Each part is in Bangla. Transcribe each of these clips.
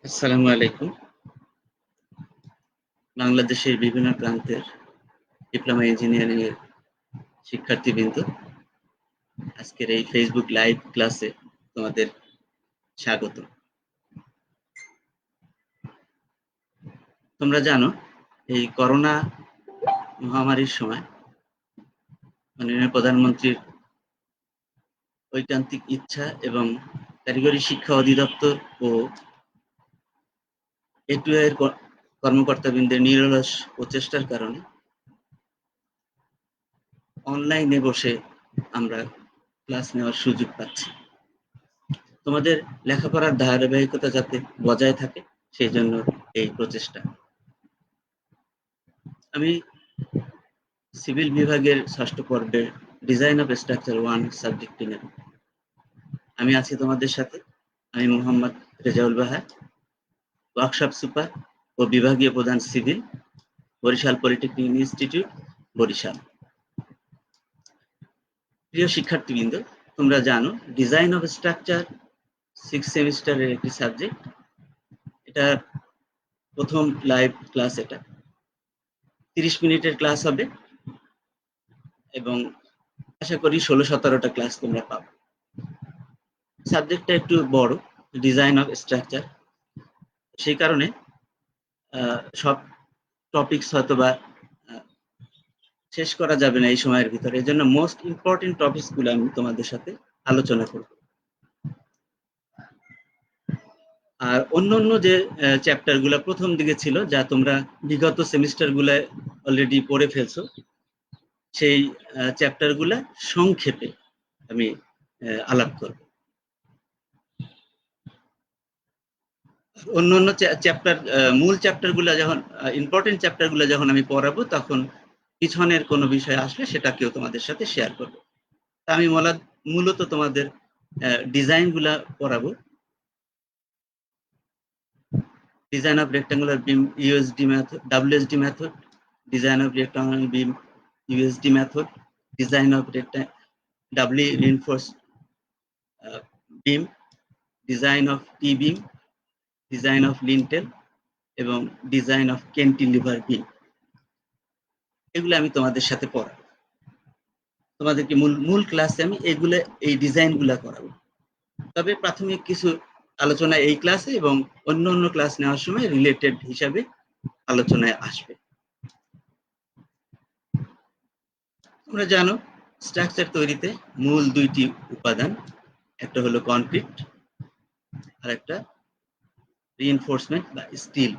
আসসালামু আলাইকুম। বাংলাদেশের বিভিন্ন প্রান্তের ডিপ্লোমা ইঞ্জিনিয়ারিং এর শিক্ষার্থীবৃন্দ, আজকের এই ফেসবুক লাইভ ক্লাসে তোমাদের স্বাগত। তোমরা জানো, এই করোনা মহামারীর সময় মাননীয় প্রধানমন্ত্রীর ঐকান্তিক ইচ্ছা এবং কারিগরি শিক্ষা অধিদপ্তর ও এটুআই এর কর্মকর্তাবৃন্দের নিরলস প্রচেষ্টার কারণে অনলাইনে বসে আমরা ক্লাস নেওয়ার সুযোগ পাচ্ছি। তোমাদের লেখাপড়ার ধারাবাহিকতা যাতে বজায় থাকে, সেই জন্য এই প্রচেষ্টা। আমি সিভিল বিভাগের ষষ্ঠ পর্বের ডিজাইন অফ স্ট্রাকচার 1 সাবজেক্ট নেব। আমি আছি তোমাদের সাথে। আমি মোহাম্মদ রেজাউল বাহার, ওয়ার্কশপ সুপার ও বিভাগীয় প্রধান civil, Barishal polytechnic institute, Barishal. প্রিয় শিক্ষার্থীবৃন্দ, তোমরা জানো ডিজাইন অফ স্ট্রাকচার 6 সেমিস্টারের একটি সাবজেক্ট। এটা প্রথম লাইভ ক্লাস। এটা 30 মিনিটের ক্লাস হবে এবং আশা করি 16-17টা ক্লাস তোমরা পাবে। সাবজেক্টটা একটু বড়, ডিজাইন অফ স্ট্রাকচার, সেই কারণে সব টপিকস হয়তো বা শেষ করা যাবে না এই সময়ের ভিতরে। এর জন্য মোস্ট ইম্পর্টেন্ট টপিকস গুলো আমি তোমাদের সাথে আলোচনা করব। আর অন্য যে চ্যাপ্টার গুলা প্রথম দিকে ছিল, যা তোমরা বিগত সেমিস্টার গুলায় অলরেডি পড়ে ফেলছো, সেই চ্যাপ্টার গুলা সংক্ষেপে আমি আলাপ করব। অন্য চ্যাপ্টার, মূল চ্যাপ্টার গুলা যখন, ইম্পর্টেন্ট চ্যাপ্টার গুলা যখন আমি পড়াবো, তখন পিছনের কোনো বিষয় আসলে সেটাকেও তোমাদের সাথে শেয়ার করবো। তা আমি মূলত তোমাদের ডিজাইন গুলা পড়াবো। Design of rectangular beam USD method, WSD method, design of rectangular beam USD method, design of doubly reinforce beam, design of T beam, design of lintel এবং ডিজাইন অফ ক্যান্টিলিভার বিম। এগুলো আমি তোমাদের সাথে পড়াবো। তোমাদেরকে মূল ক্লাসে আমি এই ডিজাইন গুলা করাবো। তবে প্রাথমিক কিছু আলোচনা এই ক্লাসে এবং অন্য ক্লাস নেওয়ার সময় রিলেটেড হিসাবে আলোচনায় আসবে। তোমরা জানো, স্ট্রাকচার তৈরিতে মূল দুইটি উপাদান, একটা হলো কনক্রিট আর একটা রিইনফোর্সমেন্ট বা স্টিল।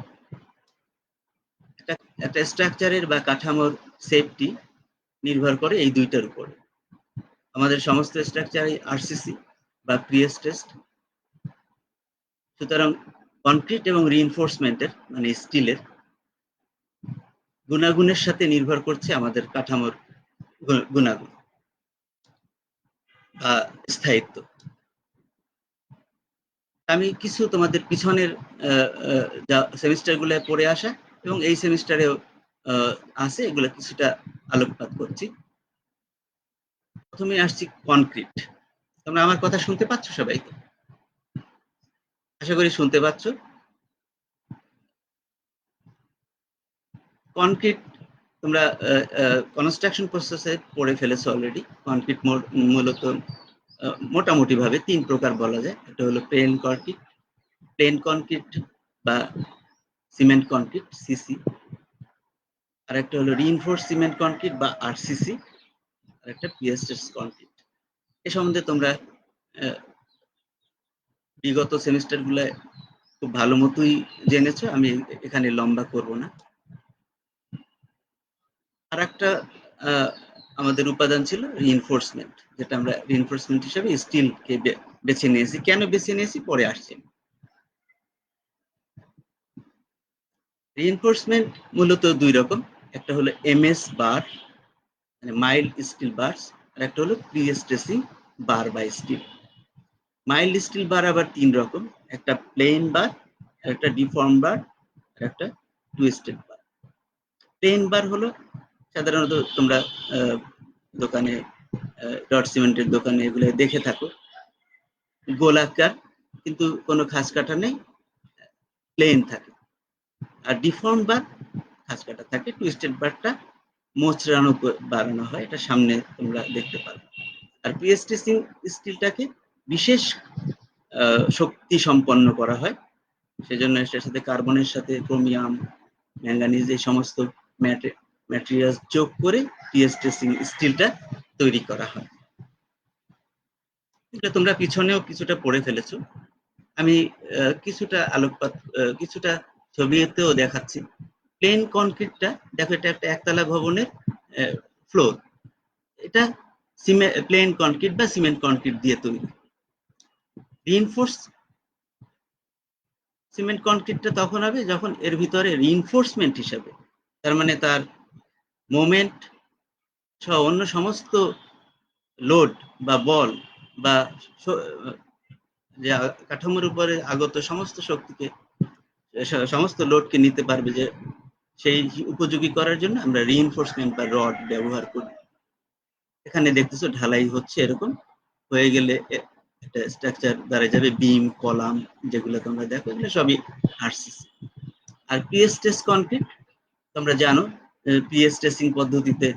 একটা স্ট্রাকচারের বা কাঠামোর সেফটি নির্ভর করে এই দুইটার উপরে। আমাদের সমস্ত স্ট্রাকচারই আরসিসি বা প্রি-স্ট্রেসড। সুতরাং কনক্রিট এবং রিইনফোর্সমেন্টের মানে স্টিলের গুণাগুণের সাথে নির্ভর করছে আমাদের কাঠামোর গুণাগুণ বা স্থায়িত্ব। আমি কিছু তোমাদের পিছনের সেমিস্টার গুলো পড়ে আসা এবং এই সেমিস্টারেও আছে, এগুলো কিছুটা আলোকপাত করছি। প্রথমে আসছি কনক্রিট। তোমরা আমার কথা শুনতে পাচ্ছ সবাই? তো আশা করি শুনতে পাচ্ছ। কনক্রিট তোমরা কনস্ট্রাকশন প্রসেসে পড়ে ফেলেছো অলরেডি। কনক্রিট মূলত মোটামুটি ভাবে 3 প্রকার বলা যায়। একটা হলো প্লেন কনক্রিট বা সিমেন্ট কনক্রিট সিসি, আর একটা হলো রিইনফোর্স সিমেন্ট কনক্রিট বা আরসিসি, আর একটা প্রি-স্ট্রেসড কনক্রিট। এই সম্বন্ধে তোমরা বিগত সেমিস্টার গুলায় খুব ভালো মতোই জেনেছো, আমি এখানে লম্বা করব না। আর একটা আমাদের উপাদান ছিল রিইনফোর্সমেন্ট, যেটা আমরা রিইনফোর্সমেন্ট হিসেবে স্টিলকে বেছে নিয়েছি। কেন বেছে নিয়েছি পরে আসছি। রিইনফোর্সমেন্ট মূলত দুই রকম, একটা হলো এমএস বার মানে মাইল্ড স্টিল বারস, আর একটা হলো প্রি-স্ট্রেসিং বার বা স্টিল। মাইল্ড স্টিল বার আবার 3 রকম, একটা প্লেন বার, একটা ডিফর্ম বার, আর একটা টুইস্টেড বার। প্লেন বার হলো সাধারণত তোমরা দোকানে ডট সিমেন্টের দোকানে এগুলো দেখে থাকো, গোলাকার কিন্তু কোনো খাস কাটা নেই, প্লেন থাকে, আর ডিফর্ম বার খাঁজ কাটা থাকে। টুইস্টেড বারটা মোচড়ানো বাড়ানো হয়, এটা সামনে তোমরা দেখতে পারো। আর পিএসটিসি স্টিলটাকে বিশেষ শক্তি সম্পন্ন করা হয়, সেজন্য এটার সাথে কার্বনের সাথে ক্রোমিয়াম, ম্যাঙ্গানিজ এই সমস্ত ম্যাটেরিয়াল যোগ করে পিএসটিসি স্টিলটা তৈরি করা হয়। এটা তোমরা পিছনেও কিছুটা পড়ে ফেলেছো, আমি কিছুটা আলোকপাত কিছুটা ছবিতেও দেখাচ্ছি। প্লেন কনক্রিটটা দেখো, এটা একটা একতলা ভবনের ফ্লোর, এটা প্লেন কনক্রিট বা সিমেন্ট কনক্রিট দিয়ে তৈরি। রিইনফোর্স সিমেন্ট কনক্রিটটা তখন হবে যখন এর ভিতরে রিইনফোর্সমেন্ট হিসাবে, তার মানে তার মোমেন্ট সহ অন্য সমস্ত লোড বা বল বা যে কাঠামোর উপরে আগত সমস্ত শক্তিকে, সমস্ত লোডকে নিতে পারবে, যে সেই উপযোগী করার জন্য আমরা রিইনফোর্সমেন্ট বা রড ব্যবহার করি। এখানে দেখতেছো ঢালাই হচ্ছে, এরকম হয়ে গেলে একটা স্ট্রাকচার দাঁড়িয়ে যাবে, বিম কলাম যেগুলো তোমরা দেখো, এগুলো সবই আরসিসি। আর পিএস টেস্ট কনক্রিট তোমরা জানো, পিএস টেস্টিং পদ্ধতিতে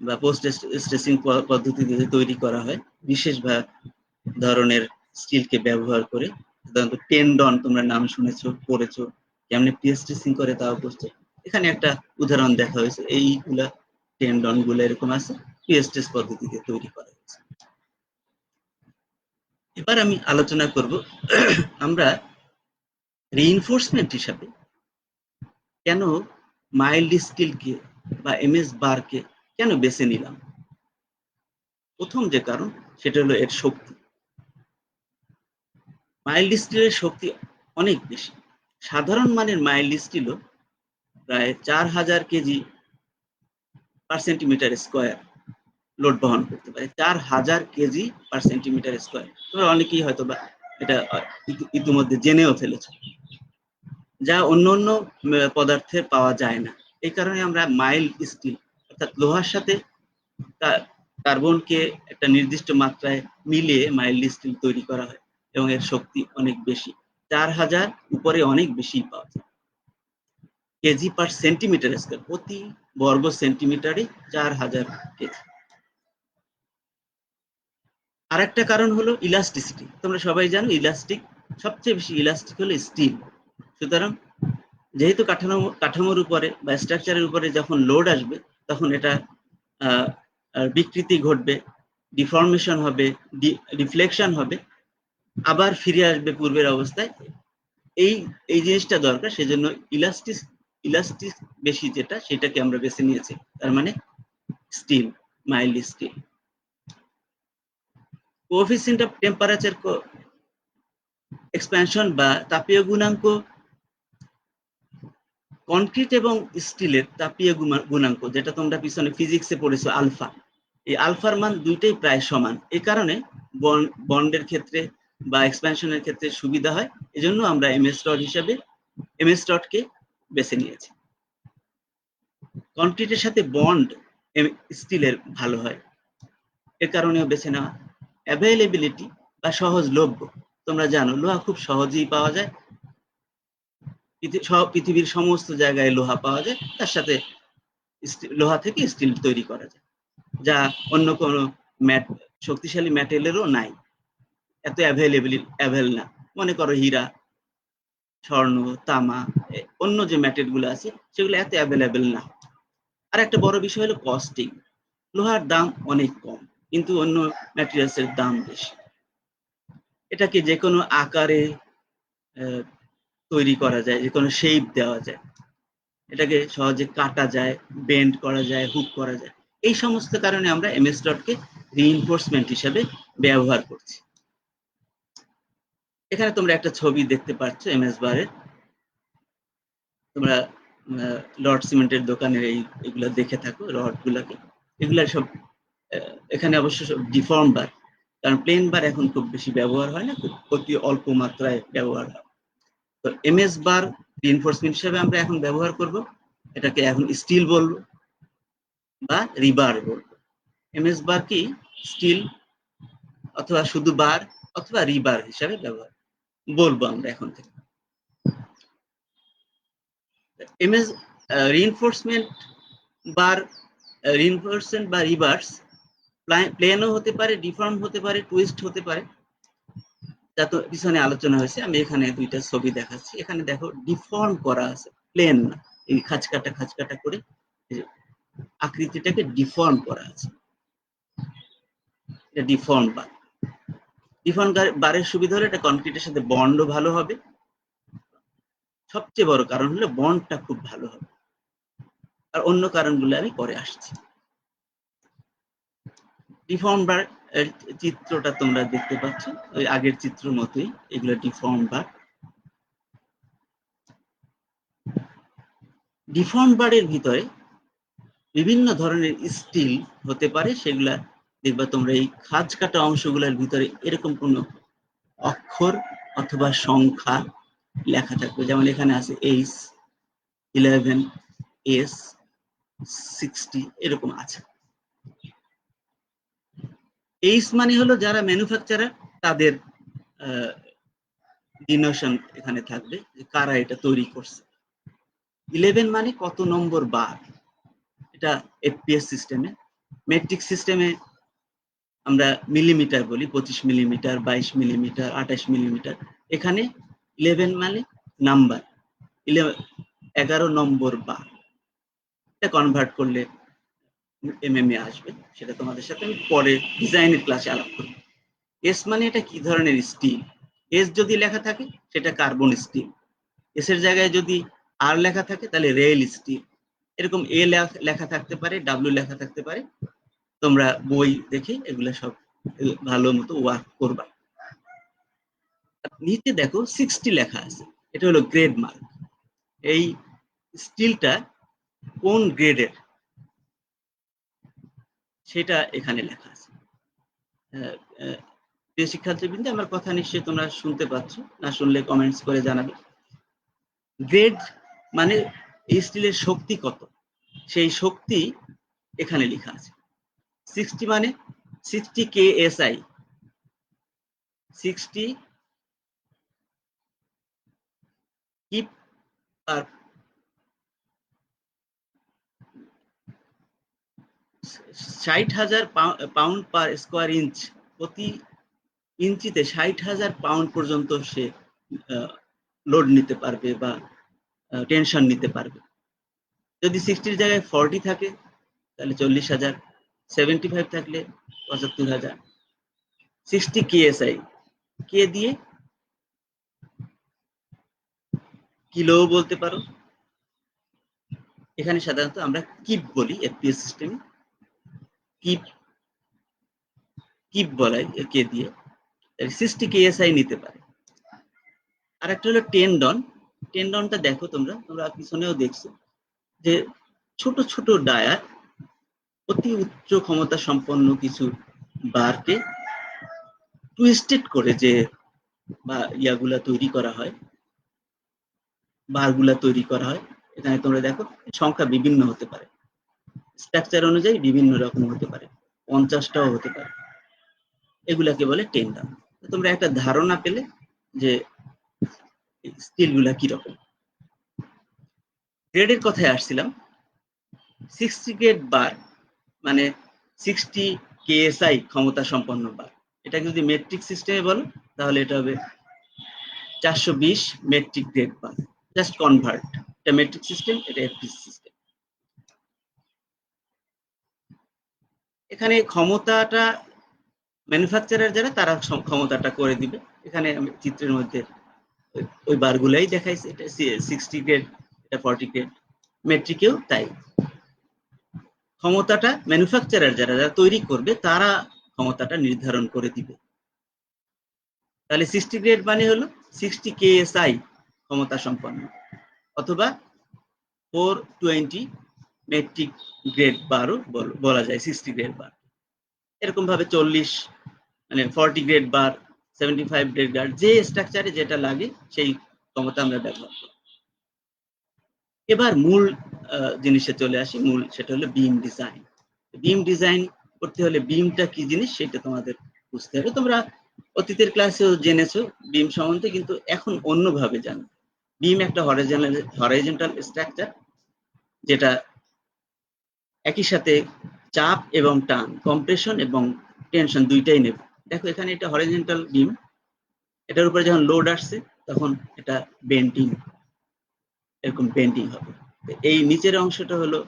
বা পোস্ট স্ট্রেসিং পদ্ধতিতে তৈরি করা হয় বিশেষ ধরনের স্টিলকে ব্যবহার করে। সাধারণত টেন্ডন তোমরা নাম শুনেছো, পড়েছো, কেমনে পিএস টেস্টিং করে তাও করছে। এখানে একটা উদাহরণ দেখা হয়েছে, এইগুলা টেন্ডন গুলো এরকম আছে, পিএস টেস্ট পদ্ধতিতে তৈরি করা হয়েছে। এবার আমি আলোচনা করব আমরা রিইনফোর্সমেন্ট হিসাবে কেন মাইল্ড স্টিলকে বা এমএস বারকে কেন বেছে নিলাম। প্রথম যে কারণ সেটা হলো এর শক্তি। মাইল্ড স্টিলের শক্তি অনেক বেশি। সাধারণ মানের মাইল্ড স্টিলও প্রায় 4000 KG per centimetre square load বহন করতে পারে। 4000 কেজি পার সেন্টিমিটার স্কোয়ার। তোমরা অনেকেই হয়তো বা এটা ইতিমধ্যে জেনেও ফেলেছ, যা অন্য অন্য পদার্থে পাওয়া যায় না। এই কারণে আমরা মাইল্ড স্টিল অর্থাৎ লোহার সাথে কার্বনকে একটা নির্দিষ্ট মাত্রায় মিলিয়ে মাইল্ড স্টিল তৈরি করা হয়, এবং এর শক্তি অনেক বেশি। 4000 উপরে অনেক বেশি পাওয়া যায়। কেজি পার সেন্টিমিটার স্কোয়ার, প্রতি বর্গ সেন্টিমিটারে 4000 কেজি। আর একটা কারণ হলো ইলাস্টিসিটি। তোমরা সবাই জানো ইলাস্টিক, সবচেয়ে বেশি ইলাস্টিক হলো স্টিল। সুতরাং যেহেতু কাঠামোর উপরে বা স্ট্রাকচারের উপরে যখন লোড আসবে, তখন এটা বিকৃতি ঘটবে, ডিফর্মেশন হবে, রিফ্লেকশন হবে, আবার ফিরে আসবে পূর্বের অবস্থায়। এই জিনিসটা দরকার, সেজন্য ইলাস্টিক বেশি যেটা, সেটাকে আমরা বেছে নিয়েছি, তার মানে steel, mild steel. Coefficient of temperature expansion বা তাপীয় গুণাঙ্ক, কনক্রিট এবং স্টিলের তাপীয় গুণাঙ্ক, যেটা তোমরা পিছনে ফিজিক্সে পড়েছো আলফা, এই আলফার মান দুইটাই প্রায় সমান। এই কারণে বন্ডের ক্ষেত্রে বা এক্সপ্যানশনের ক্ষেত্রে সুবিধা হয়, এজন্য আমরা এমএস রড হিসাবে এমএস রডকে বেছে নিয়েছি। কনক্রিটের সাথে বন্ড স্টিলের ভালো হয়, এর কারণেও বেছে নেওয়া। অ্যাভেলেবিলিটি বা সহজলভ্য, তোমরা জানো লোহা খুব সহজেই পাওয়া যায়, পৃথিবীর সমস্ত জায়গায় লোহা পাওয়া যায়, তার সাথে লোহা থেকে স্টিল তৈরি করা যায়, যা অন্য কোনো শক্তিশালী ম্যাটেরিয়ালেরও নাই, এত অ্যাভেল না। মনে করো হীরা, স্বর্ণ, তামা, অন্য যে ম্যাটেরিয়াল গুলো আছে সেগুলো এত অ্যাভেলেবেল না। আর একটা বড় বিষয় হলো কস্টিং। লোহার দাম অনেক কম, কিন্তু অন্য ম্যাটেরিয়ালস এর দাম বেশি। এটাকে যে কোনো আকারে তৈরি করা যায়, যে কোনো শেপ দেওয়া যায়, এটাকে সহজে কাটা যায়, বেন্ড করা যায়, হুক করা যায়। এই সমস্ত কারণে আমরা এমএস ডটকে রিইনফোর্সমেন্ট হিসাবে ব্যবহার করছি। এখানে তোমরা একটা ছবি দেখতে পাচ্ছ এমএস বারের। তোমরা লর্ড সিমেন্টের দোকানের এইগুলা দেখে থাকো, রড গুলাকে। এগুলা সব এখানে অবশ্য সব ডিফর্ম বার, কারণ প্লেন বার এখন খুব বেশি ব্যবহার হয় না, খুব অতি অল্প মাত্রায় ব্যবহার হয়। তো এমএস বার রিইনফোর্সমেন্ট হিসেবে আমরা এখন ব্যবহার করব, এটাকে এখন স্টিল বলবো বা রিবার বলবো। এমএস বার কি স্টিল অথবা শুধু বার অথবা রিবার হিসাবে ব্যবহার বলবো আমরা এখন থেকে। ইমেজ রিইনফোর্সমেন্ট বার, রিইনফোর্সমেন্ট বা রিভার্স প্লেনও হতে পারে, ডিফর্ম হতে পারে, টুইস্ট হতে পারে, যা তো পিছনে আলোচনা হয়েছে। আমি এখানে দুইটা ছবি দেখাচ্ছি। এখানে দেখো ডিফর্ম করা আছে, প্লেন না, এই খাঁচকাটা করে আকৃতিটাকে ডিফর্ম করা আছে, এটা ডিফর্ম বার। ডিফর্ম বারের সুবিধা হলো এটা কনক্রিটের সাথে বন্ডও ভালো হবে, সবচেয়ে বড় কারণ হলো বন্ডটা খুব ভালো হবে, আর অন্য কারণগুলো আমি পরে আসছি। ডিফর্ম বার এর চিত্রটা তোমরা দেখতে পাচ্ছ, ওই আগের চিত্র মতোই এগুলো ডিফর্ম বার। ডিফর্ম বারের ভিতরে বিভিন্ন ধরনের স্টিল হতে পারে, সেগুলা দেখবা তোমরা এই খাঁজ কাটা অংশগুলোর ভিতরে এরকম কোনো অক্ষর অথবা সংখ্যা লেখা থাকবে, যেমন এখানে আছে H11, S60 এরকম আছে। H মানে হলো যারা ম্যানুফ্যাকচারার তাদের ডিনোশন এখানে থাকবে, যে কারা এটা তৈরি করছে। 11 মানে কত নম্বর বার, এটা এফপিএস সিস্টেমে। মেট্রিক সিস্টেমে আমরা মিলিমিটার বলি, 25 মিলিমিটার, 22 মিলিমিটার, 28 মিলিমিটার। এখানে 11 মানে নাম্বার, 11 নম্বর বার। এটা কনভার্ট করলে এমএমএ আসবে, সেটা তোমাদের সাথে আমি পরে ডিজাইনের ক্লাসে আলাপ করব। এস মানে এটা কি ধরনের স্টিল, এস যদি লেখা থাকে সেটা কার্বন স্টিল, এস এর জায়গায় যদি আর লেখা থাকে তাহলে রেল স্টিল, এরকম এ লেখা থাকতে পারে, ডাব্লিউ লেখা থাকতে পারে। তোমরা বই দেখে এগুলো সব ভালো মতো ওয়ার্ক করবা। নিচে দেখো 60 লেখা আছে, এটা হলো গ্রেড মার্ক। এই স্টিলটা কোন গ্রেডের সেটা এখানে লেখা আছে। প্রিয় শিক্ষার্থীবৃন্দ, আমার কথা নিশ্চয়ই তোমরা শুনতে পাচ্ছ, না শুনলে কমেন্টস করে জানাবে। গ্রেড মানে এই স্টিলের শক্তি কত, সেই শক্তি এখানে লেখা আছে। 60 মানে 60 KSI, 60 কিপ আর 60,000 পাউন্ড পার স্কোয়ার ইঞ্চ, প্রতি ইঞ্চিতে 60,000 পাউন্ড পর্যন্ত সে লোড নিতে পারবে বা টেনশন নিতে পারবে। যদি 60 জায়গায় 40 থাকে তাহলে 40,000, 75 থাকলে 75,000। 60 KSI, কে দিয়ে কিলো বলতে পারো, এখানে সাধারণত আমরা কিপ বলি এফপিএস সিস্টেমে, কিপ কিপ বলাই কে দিয়ে, 60 KSI নিতে পারে। আর একটা হলো টেন্ডন। টেন্ডনটা দেখো তোমরা পিছনেও দেখছো যে ছোট ছোট ডায়ার, অতি উচ্চ ক্ষমতা সম্পন্ন কিছু বারকে টুইস্টেড করে যে বা ইয়াগুলা তৈরি করা হয়, বারগুলা তৈরি করা হয়। এখানে তোমরা দেখো সংখ্যা বিভিন্ন হতে পারে, স্ট্রাকচার অনুযায়ী বিভিন্ন রকম হতে পারে, 50টাও হতে পারে। এগুলাকে বলে টেন্ডন। তোমরা একটা ধারণা পেলে যে স্টিলগুলা কিরকম। গ্রেডের কথায় আসছিলাম। 60 গ্রেড বার মানে 60 KSI ক্ষমতা সম্পন্ন বার। এটা যদি মেট্রিক সিস্টেমে বলো তাহলে এটা হবে 420 মেট্রিক গ্রেড বার। জাস্ট কনভার্ট, এটা মেট্রিক সিস্টেম, এটা এফপিএস সিস্টেম। এখানে ক্ষমতাটা ম্যানুফ্যাকচারার যারা তারা ক্ষমতাটা করে দিবে। এখানে আমি চিত্রের মধ্যে ওই বারগুলাই দেখাইছি, এটা 60 গ্রেড, এটা 40 গ্রেড। মেট্রিকেও তাই, ক্ষমতাটা ম্যানুফ্যাকচারার যারা তৈরি করবে তারা ক্ষমতাটা নির্ধারণ করে দিবে। তাহলে 60 গ্রেড মানে হলো 60 KSI ক্ষমতা সম্পন্ন, অথবা 420 মেট্রিক গ্রেড বারও বলা যায় 60 গ্রেড বার। এরকম ভাবে 40 মানে 40 গ্রেড বার, 75 গ্রেড বার, যে স্ট্রাকচারে যেটা লাগে সেই ক্ষমতা আমরা ব্যবহার করি। এবার মূল জিনিসে চলে আসি, মূল সেটা হলো বিম ডিজাইন। বিম ডিজাইন করতে হলে বিমটা কি জিনিস সেটা তোমাদের বুঝতে হবে। তোমরা অতীতের ক্লাসেও জেনেছো বিম সম্বন্ধে, কিন্তু এখন অন্যভাবে জানো। বিম একটা হরাইজন্টাল স্ট্রাকচার, যেটা একই সাথে চাপ এবং টান, কম্প্রেশন এবং টেনশন দুইটাই নেবে। দেখো এখানে এটা হরাইজন্টাল বিম, এটার উপরে যখন লোড আসছে তখন এটা বেন্ডিং, এরকম বেন্ডিং হবে। এই নিচের অংশটা হলো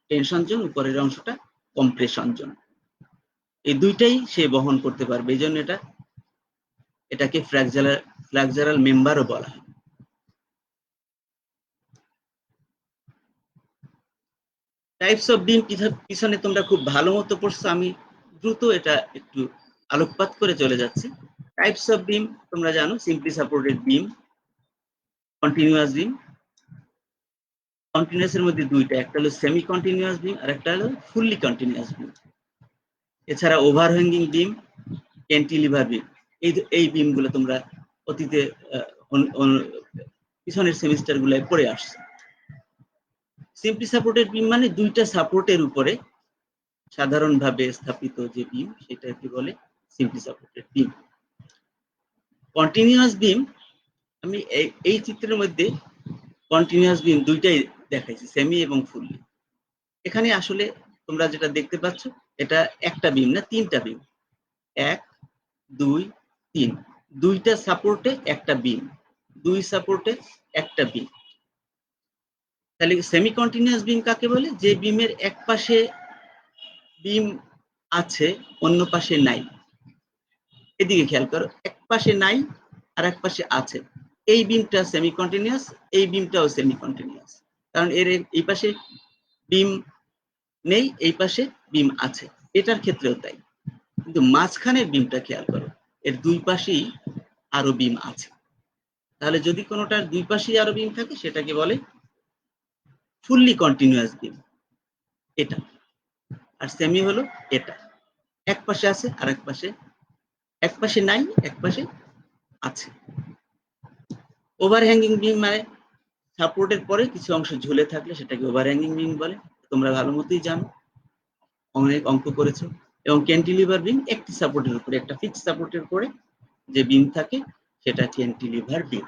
টেনশন জোন, উপরের অংশটা কম্প্রেশন জোন। এই দুইটাই সে বহন করতে পারবে, এই জন্য এটাকে ফ্ল্যাক্সারাল মেম্বারও বলা হয়। টাইপস অফ বিম পিছনে তোমরা খুব ভালো মতো পড়ছো, আমি দ্রুত এটা একটু আলোকপাত করে চলে যাচ্ছি। টাইপস অফ বিম তোমরা জানো, সিম্পলি সাপোর্টেড বিম, কন্টিনিউয়াস বিম। কন্টিনিউয়াস এর মধ্যে দুইটা, একটা হলো সেমি কন্টিনিউয়াস বিম আর একটা হলো ফুললি কন্টিনিউয়াস বিম। এছাড়া ওভারহ্যাঙ্গিং বিম, ক্যান্টিলিভার বিম, এই বিম গুলো তোমরা অতীতে পিছনের সেমিস্টার গুলায় পড়ে আসছে। সিম্পলি সাপোর্টেড বিম মানে দুইটা সাপোর্টের উপরে সাধারণভাবে স্থাপিত যে বিম, সেটাকে বলে সিম্পলি সাপোর্টেড বিম। কন্টিনিউয়াস বিম, আমি এই চিত্রের মধ্যে কন্টিনিউয়াস বিম দুইটাই দেখাইছি, সেমি এবং ফুললি। এখানে আসলে তোমরা যেটা দেখতে পাচ্ছ, এটা একটা বিম না, তিনটা বিম, 1 2 3, দুইটা সাপোর্টে একটা বিম, দুই সাপোর্টে একটা বিম। তাহলে সেমি কন্টিনিউয়াস বিম কাকে বলে? যে বিমের এক পাশে বিম আছে, অন্য পাশে নাই। এদিকে খেয়াল করো, এক পাশে নাই আর এক পাশে আছে, এই বিমটা সেমি কন্টিনিউয়াস, এই বিমটাও সেমি কন্টিনিউয়াস, কারণ এর এই পাশে বিম নেই, এই পাশে বিম আছে, এটার ক্ষেত্রেও তাই। কিন্তু মাঝখানের বিমটা খেয়াল করো, এর দুই পাশেই আরো বিম আছে। তাহলে যদি কোনোটার দুই পাশেই আরো বিম থাকে, সেটাকে বলে ফুললি কন্টিনিউয়াস বিম, এটা। আর সেমি হলো এটা, এক পাশে আছে আর এক পাশে নাই, এক পাশে আছে। ওভারহ্যাঙ্গিং বিম মানে সাপোর্টের পরে কিছু অংশ ঝুলে থাকলে সেটাকে ওভারহ্যাঙ্গিং বিম বলে, তোমরা ভালো মতোই জানো, অনেক অঙ্ক করেছো। এবং ক্যান্টিলিভার বিম একটি সাপোর্টের উপরে, একটা ফিক্স সাপোর্টের উপরে যে বিম থাকে সেটা ক্যান্টিলিভার বিম।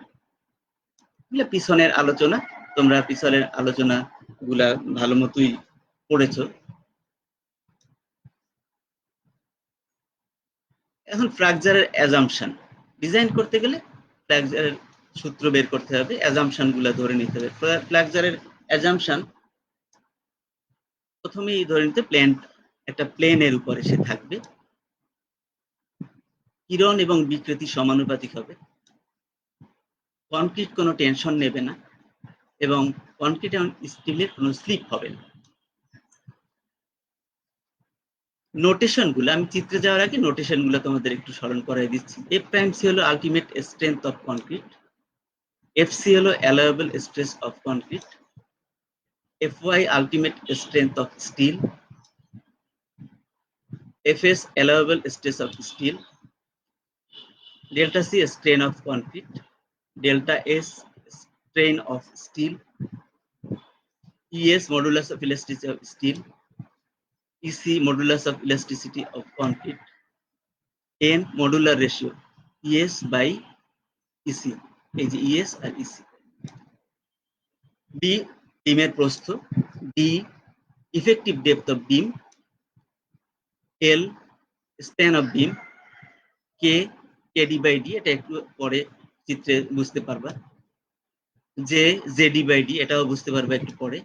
পিছনের আলোচনা, তোমরা পিছনের আলোচনা গুলা ভালো মতোই পড়েছো। এখন ফ্র্যাকচারের অ্যাজাম্পশন ডিজাইন করতে গেলে ফ্র্যাকচারের সূত্র বের করতে হবে, অ্যাজাম্পশন গুলা ধরে নিতে হবে। ফ্র্যাকচারের অ্যাজাম্পশন প্রথমেই ধরে নিতে, একটা প্লেনের উপরে সে থাকবে, কিরণ এবং বিকৃতি সমানুপাতিক হবে, কনক্রিট কোনো টেনশন নেবে না, এবং কনক্রিট এবং স্টিলের কোনো স্লিপ হবে না। নোটেশন গুলো আমি চিত্রে যাওয়ার আগে নোটেশন গুলো তোমাদের একটু স্মরণ করাই দিচ্ছি। এফ প্রাইম সি হলো ultimate strength of concrete, F C হলো allowable stress of concrete, F Y ultimate strength of steel, F S allowable stress of steel, delta C strain of concrete, delta S strain of steel, ES modulus of elasticity of steel, EC modulus of elasticity of concrete, N modular ratio ES by EC, এই যে ES আর EC। B বিমের প্রস্থ, D effective depth of beam, L span of beam, K KD by D, এটা একটু পরে চিত্রে বুঝতে পারবা, যে জেডি বাই ডি, এটাও বুঝতে পারবে একটু পরে।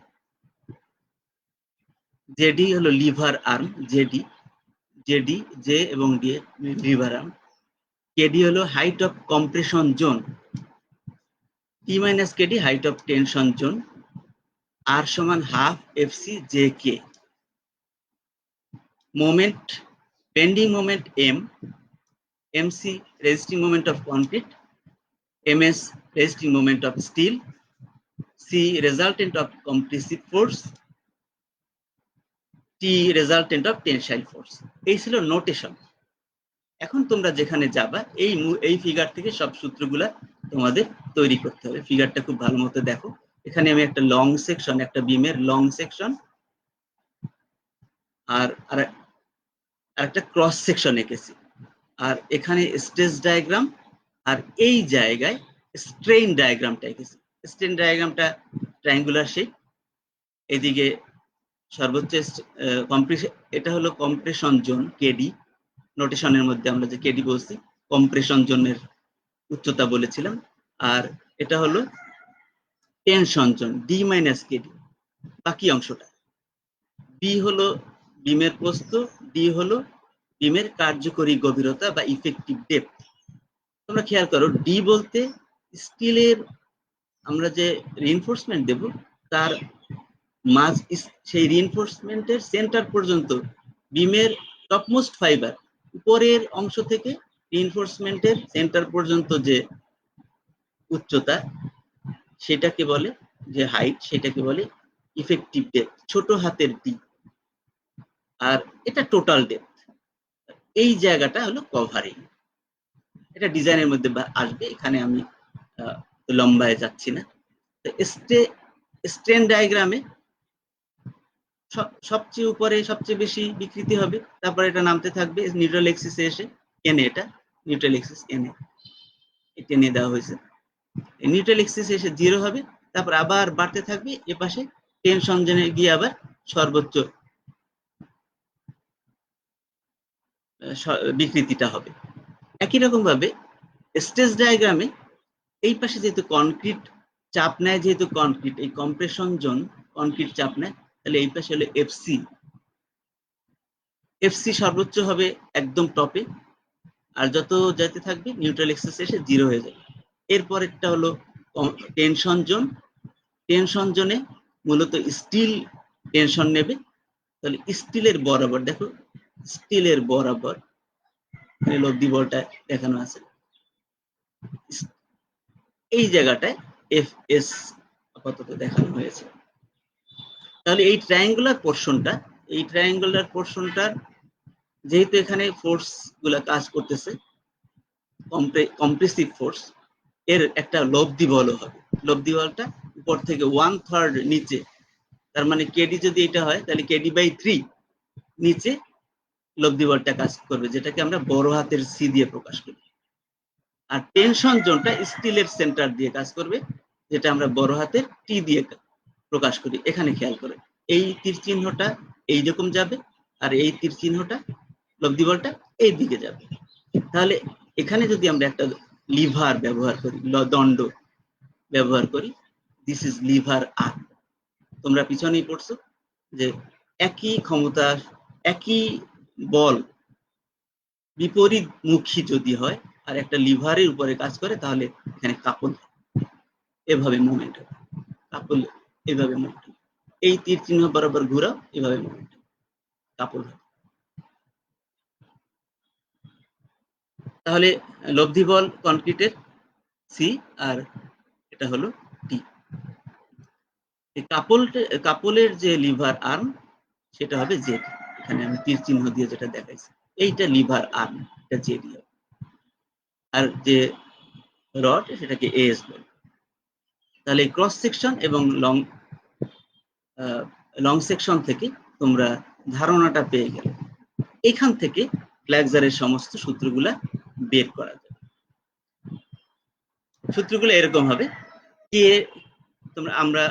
জেডি হলো লিভার আর্ম, জেডি জে এবং ডি লিভার আর্ম। কেডি হলো height of compression zone, T minus KD height of tension zone, R সমান half FC J K. Moment, bending moment M, MC resisting moment of concrete, MS resisting moment of steel, C resultant of compressive force, T resultant of tensile force. এই ছিল নোটেশন। এখন তোমরা যেখানে যাবা, এই ফিগার থেকে সব সূত্রগুলা তোমাদের তৈরি করতে হবে। ফিগারটা খুব ভালো মতো দেখো, এখানে আমি একটা লং সেকশন, একটা বিমের লং সেকশন আর একটা ক্রস সেকশন এঁকেছি, আর এখানে স্ট্রেস ডায়াগ্রাম, আর এই জায়গায় স্ট্রেইন ডায়াগ্রামটা এঁকেছি। স্টেন ডায়াগ্রামটা ট্রায়াঙ্গুলার শেপ, এদিকে সর্বোচ্চ কম্প্রেশন, এটা হলো কম্প্রেশন জোন কেডি, নোটেশনের মধ্যে আমরা যে কেডি বলছি কম্প্রেশন জোনের উচ্চতা বলেছিলাম, আর এটা হলো tension zone D minus KD, বাকি অংশটা। বি হলো বিমের প্রস্থ, ডি হলো বিমের কার্যকরী গভীরতা বা ইফেক্টিভ ডেপথ। তোমরা খেয়াল করো, ডি বলতে স্টিলের আমরা যে রিইনফোর্সমেন্ট দেব তার মাঝ, সেই রিইনফোর্সমেন্টের সেন্টার পর্যন্ত বিমের টপমোস্ট ফাইবার উপরের অংশ থেকে রিইনফোর্সমেন্টের সেন্টার পর্যন্ত যে উচ্চতা সেটাকে বলে, যে হাইট সেটাকে বলে ইফেক্টিভ ডেপথ, ছোট হাতের ডি, আর এটা টোটাল ডেপথ। এই জায়গাটা হলো কভারিং, এটা ডিজাইনের মধ্যে আসবে, এখানে আমি লম্বায় যাচ্ছি না। স্ট্রেন ডায়াগ্রামে সবচেয়ে উপরে সবচেয়ে বেশি বিকৃতি হবে, তারপর এটা নামতে থাকবে নিউট্রাল এক্সিসে এসে এনে, এটা নিউট্রাল এক্সিস এনে টেনে দেওয়া হয়েছে, নিউট্রাল এক্সিসে এসে 0 হবে, তারপর আবার বাড়তে থাকবে, এপাশে টেনশন জোনে গিয়ে আবার সর্বোচ্চ বিকৃতিটা হবে। একই রকম ভাবে স্ট্রেস ডায়াগ্রামে এই পাশে যেহেতু কনক্রিট চাপ নেয়, যেহেতু কনক্রিট এই কম্প্রেশন জোন কনক্রিট চাপ নেয়, তাহলে এই পাশে হলো এফসি, এফসি সর্বোচ্চ হবে একদম টপে, আর যত যেতে থাকবে নিউট্রাল এক্সিস এসে 0 হয়ে যাবে। এরপর একটা হলো টেনশন জোন, টেনশন জোনে মূলত স্টিল টেনশন নেবে, তাহলে স্টিলের বরাবর, দেখো স্টিলের বরাবর লব্ধি বলটা দেখানো আছে, এই জায়গাটায় এফ এস আপাতত দেখানো হয়েছে। তাহলে এই ট্রায়াঙ্গুলার পোর্শনটা, এই ট্রায়াঙ্গুলার পোর্শনটার যেহেতু এখানে ফোর্স গুলা কাজ করতেছে, কম্প্রেসিভ ফোর্স, এর একটা লব্ধি বল হবে, লব্ধি বলটা উপর থেকে 1/3 নিচে, তার মানে কেডি যদি এটা হয় তাহলে কেডি বাই 3 নিচে লব্ধি বলটা কাজ করবে, যেটাকে আমরা বড় হাতের সি দিয়ে প্রকাশ করি। আর টেনশন জোনটা স্টিলের সেন্টার দিয়ে কাজ করবে, যেটা আমরা বড় হাতের টি দিয়ে প্রকাশ করি। এখানে খেয়াল করে এই তীর চিহ্নটা এইরকম যাবে, আর এই তীর চিহ্নটা লব্ধি বলটা এই দিকে যাবে। তাহলে এখানে যদি আমরা একটা লিভার ব্যবহার করি, দণ্ড ব্যবহার করি, দিস ইজ লিভার আর। তোমরা পিছনেই পড়ছো যে একই ক্ষমতা, একই বল বিপরীত মুখী যদি হয় আর একটা লিভারের উপরে কাজ করে, তাহলে এখানে কাপল এভাবে মুভমেন্ট হবে, কাপল এভাবে মুভমেন্ট হবে, এই তীর চিহ্ন বরাবর ঘুরাও, এভাবে মুভমেন্ট হবে, কাপল হবে। তাহলে লব্ধি বল কনক্রিটের সি, আর এটা হলো টি। এই কাপলের যে লিভার আর্ম সেটা হবে জেড, এখানে আমি তীর চিহ্ন দিয়ে যেটা দেখাইছি, এইটা লিভার আর্ম, এটা জেড হবে, আর যে রড সেটাকে এস বলে। তাহলে ক্রস সেকশন এবং লং সেকশন থেকে তোমরা ধারণাটা পেয়ে গেলে, এখান থেকে ফ্ল্যাক্সারের সমস্ত সূত্রগুলা বের করা যাবে। সূত্রগুলো এরকম হবে, কে তোমরা আমরা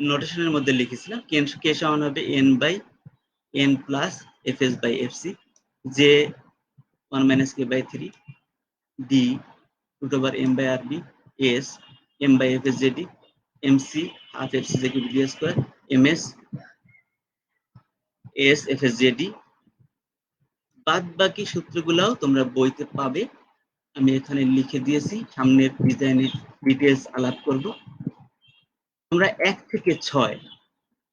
নোটেশনের মধ্যে লিখেছিলাম, কে সমান হবে N by N plus F S by F C, J 1 minus K by 3, D root over M by R B, S M by F S J D, M C half F C J cube D square, M S S F S J D. বাদ বাকি সূত্রগুলাও তোমরা বইতে পাবে, আমি এখানে লিখে দিয়েছি, সামনের ডিজাইনে ডিটেলস আলাপ করব। তোমরা 1 থেকে 6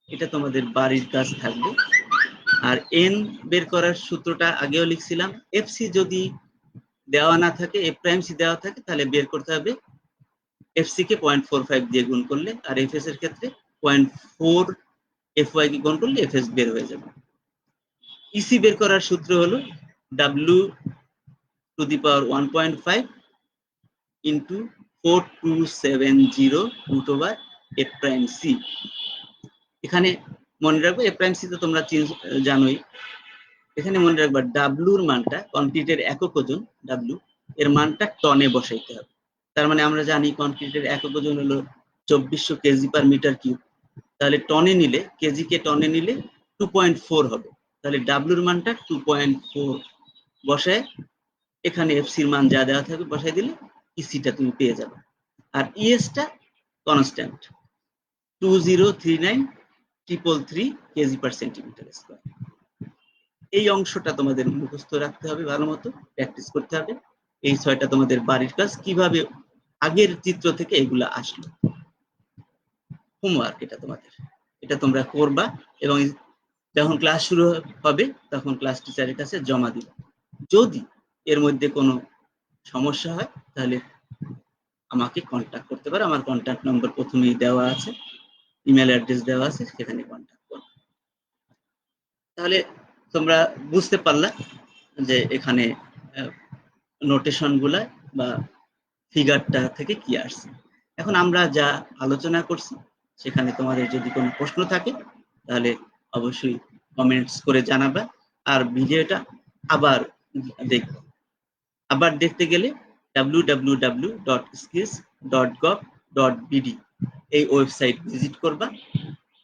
এটা তোমাদের বাড়ির কাজ থাকবে। আর এন বের করার সূত্রটা আগেও লিখছিলাম, এফসি যদি দেওয়া না থাকে, এফ প্রাইম সি দেওয়া থাকে, তাহলে বের করতে হবে এফসি কে 0.45 দিয়ে গুণ করলে, আর এফএস এর ক্ষেত্রে 0.4 এফওয়াই কে গুণ করলে এফএস বের হয়ে যাবে। ইসি বের করার সূত্র হলো W to the power 1.5 into 4270 root over F prime C. এখানে মনে রাখবে, এফ প্রাইম সি তো তোমরা জানোই, এখানে মনে রাখবা ডাব্লুর মানটা, কনক্রিটের একক ওজন ডাব্লু, এর মানটা টনে বসাইতে হবে, তার মানে আমরা জানি কনক্রিটের একক ওজন হলো 2400 কেজি পার মিটার কিউব। তাহলে টনে নিলে, কেজি কে টনে নিলে 2.4 হবে। তাহলে ডাব্লিউর মানটা 2.4 বসায় এখানে এফসির মান যা দেওয়া থাকবে বসাই দিলে ইসিটা তুমি পেয়ে যাবে। আর ইএসটা constant 2039,333 kg per centimeter square. এই অংশটা তোমাদের মুখস্থ রাখতে হবে, ভালো মতো প্র্যাকটিস করতে হবে। এই 6টা তোমাদের বাড়ির কাজ, কিভাবে আগের চিত্র থেকে এগুলা আসলো। হোমওয়ার্ক এটা তোমাদের, এটা তোমরা করবা এবং যখন ক্লাস শুরু হবে তখন ক্লাস টিচারের কাছে জমা দিবা। যদি এর মধ্যে কোনো সমস্যা হয় তাহলে আমাকে কন্ট্যাক্ট করতে পারো। আমার কন্ট্যাক্ট নম্বর প্রথমেই দেওয়া আছে, ইমেল অ্যাড্রেস দেওয়া আছে, সেখানে কন্ট্যাক্ট করো। তাহলে তোমরা বুঝতে পারলা যে এখানে নোটেশন গুলা বা ফিগারটা থেকে কি আসছে। এখন আমরা যা আলোচনা করছি সেখানে তোমাদের যদি কোনো প্রশ্ন থাকে তাহলে অবশ্যই কমেন্টস করে জানাবা। আর ভিডিওটা আবার দেখবে। আবার দেখতে গেলে www.skills.gov.bd এই ওয়েবসাইট ভিজিট করবা,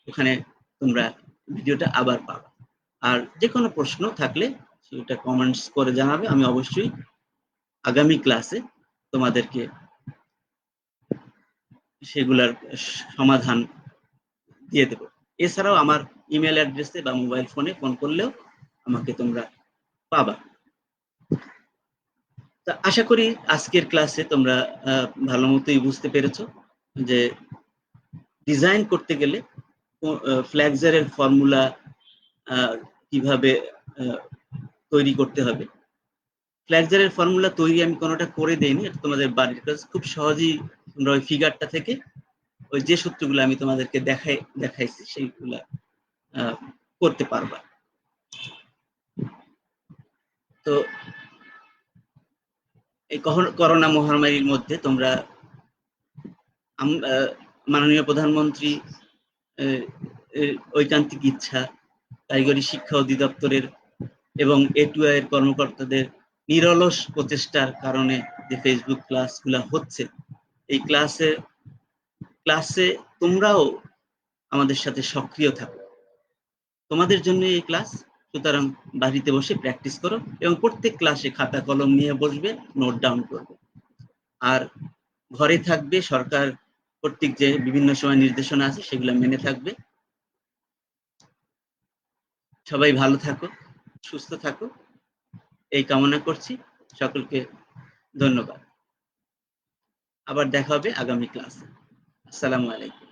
ওখানে তোমরা ভিডিওটা আবার পাবা। আর যে কোনো প্রশ্ন থাকলে সেটা কমেন্টস করে জানাবে, আমি অবশ্যই আগামী ক্লাসে তোমাদেরকে সেগুলার সমাধান দিয়ে দেব। এছাড়াও আমার ইমেল অ্যাড্রেসে বা মোবাইল ফোনে ফোন করলেও আমাকে তোমরা পাবা। তা আশা করি আজকের ক্লাসে তোমরা ভালো মতোই বুঝতে পেরেছো যে ডিজাইন করতে গেলে ফ্ল্যাক্সারের ফর্মুলা কিভাবে তৈরি করতে হবে। ফ্ল্যাক্সারের ফর্মুলা তৈরি আমি কোনোটা করে দেইনি, এটা তোমাদের বাড়ির কাজ। খুব সহজেই তোমরা ওই ফিগারটা থেকে ওই যে সূত্রগুলো আমি তোমাদেরকে দেখাইছি সেইগুলা করতে পারবা। তো এই করোনা মহামারীর মধ্যে তোমরা মাননীয় প্রধানমন্ত্রী ঐকান্তিক ইচ্ছা, কারিগরি শিক্ষা অধিদপ্তরের এবং A2I এর কর্মকর্তাদের নিরলস প্রচেষ্টার কারণে যে ফেসবুক ক্লাসগুলো হচ্ছে, এই ক্লাসে তোমরাও আমাদের সাথে সক্রিয় থাকো। তোমাদের জন্য এই ক্লাস, সুতরাং বাড়িতে বসে প্র্যাকটিস করো এবং প্রত্যেক ক্লাসে খাতা কলম নিয়ে বসবে, নোট ডাউন করবে। আর ঘরে থাকবে, সরকার কর্তৃক যে বিভিন্ন সময় নির্দেশনা আছে সেগুলো মেনে থাকবে। সবাই ভালো থাকো, সুস্থ থাকো, এই কামনা করছি। সকলকে ধন্যবাদ। আবার দেখা হবে আগামী ক্লাসে। আসসালামু আলাইকুম।